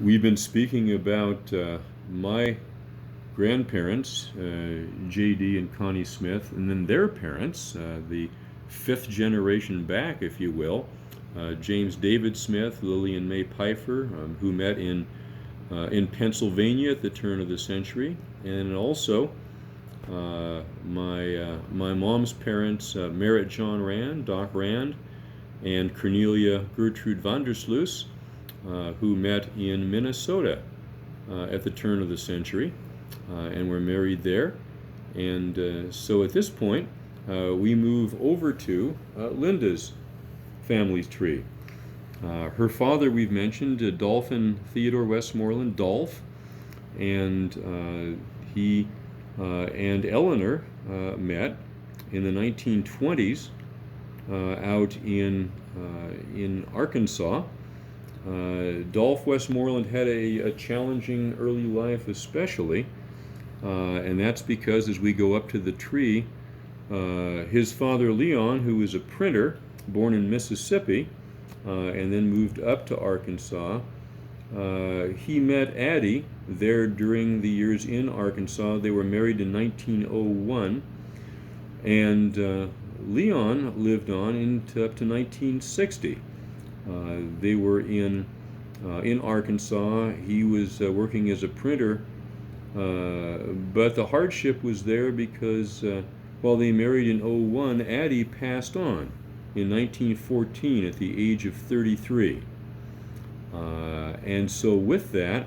We've been speaking about my grandparents, J.D. and Connie Smith, and then their parents, the fifth generation back, if you will, James David Smith, Lillian May Pfeiffer, who met in Pennsylvania at the turn of the century, and also my mom's parents, Merritt John Rand, Doc Rand, and Cornelia Gertrude Vandersloos, who met in Minnesota at the turn of the century and were married there. And so at this point, we move over to Linda's family tree. Her father, we've mentioned, Dolphin Theodore Westmoreland, Dolph, and he and Eleanor met in the 1920s out in Arkansas. Dolph Westmoreland had a challenging early life, especially, and that's because as we go up to the tree, his father Leon, who was a printer, born in Mississippi, and then moved up to Arkansas, he met Addie there during the years in Arkansas. They were married in 1901, and Leon lived on up to 1960. They were in Arkansas. He was working as a printer, but the hardship was there because while they married in '01, Addie passed on in 1914 at the age of 33. And so with that,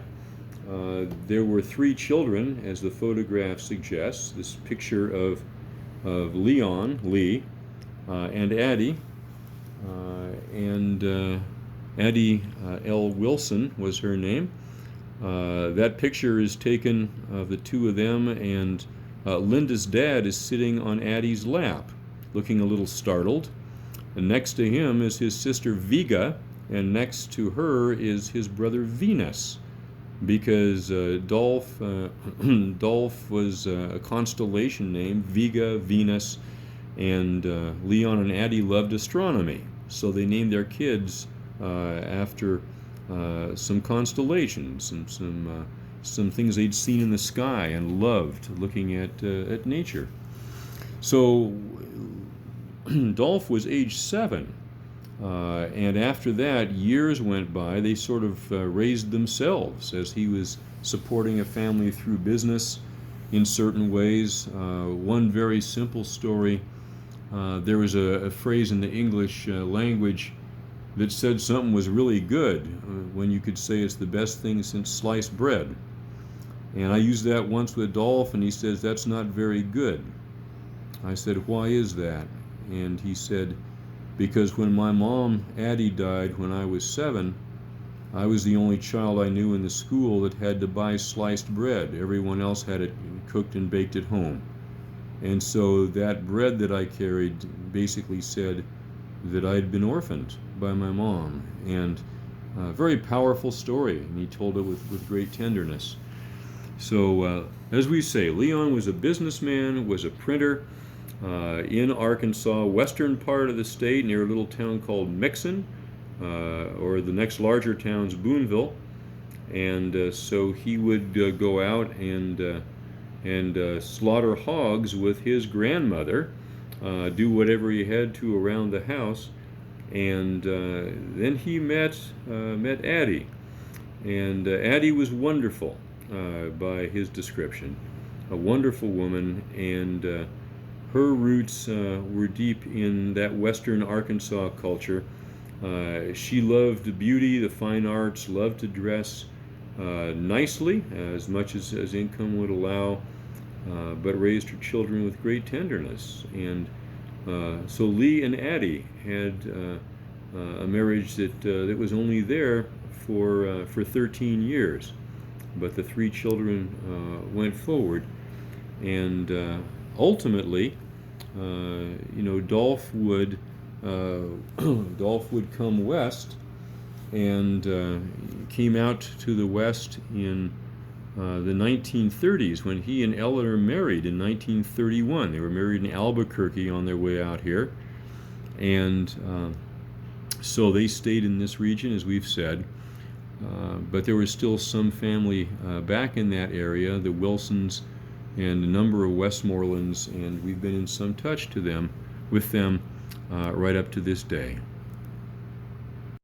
there were three children, as the photograph suggests. This picture of Leon, Lee, and Addie. And Addie L. Wilson was her name. That picture is taken of the two of them, and Linda's dad is sitting on Addie's lap, looking a little startled. And next to him is his sister Viga, and next to her is his brother Venus, because Dolph was a constellation name, Vega, Venus, and Leon and Addie loved astronomy, so they named their kids after some constellations and some things they'd seen in the sky and loved looking at nature. So Dolph was age 7, and after that, years went by. They sort of raised themselves as he was supporting a family through business in certain ways. One very simple story. There was a phrase in the English language that said something was really good when you could say it's the best thing since sliced bread. And I used that once with Dolph, and he says, "That's not very good." I said, "Why is that?" And he said, "Because when my mom, Addie, died when I was 7, I was the only child I knew in the school that had to buy sliced bread. Everyone else had it cooked and baked at home. And so that bread that I carried basically said that I'd been orphaned by my mom." And a very powerful story, and he told it with great tenderness. So, as we say, Leon was a businessman, was a printer in Arkansas, western part of the state, near a little town called Mixon, or the next larger town's Boonville. And so he would go out and slaughter hogs with his grandmother, do whatever he had to around the house, and then he met Addie, and Addie was wonderful by his description, a wonderful woman, and her roots were deep in that western Arkansas culture. She loved beauty, the fine arts, loved to dress nicely, as much as income would allow, but raised her children with great tenderness. And so Lee and Addie had a marriage that was only there for 13 years, but the three children went forward, and ultimately, Dolph would Dolph would come west, and came out to the west in the 1930s when he and Eleanor married in 1931. They were married in Albuquerque on their way out here, and so they stayed in this region, as we've said. but there was still some family back in that area, the Wilsons and a number of Westmorelands, and we've been in some touch with them right up to this day.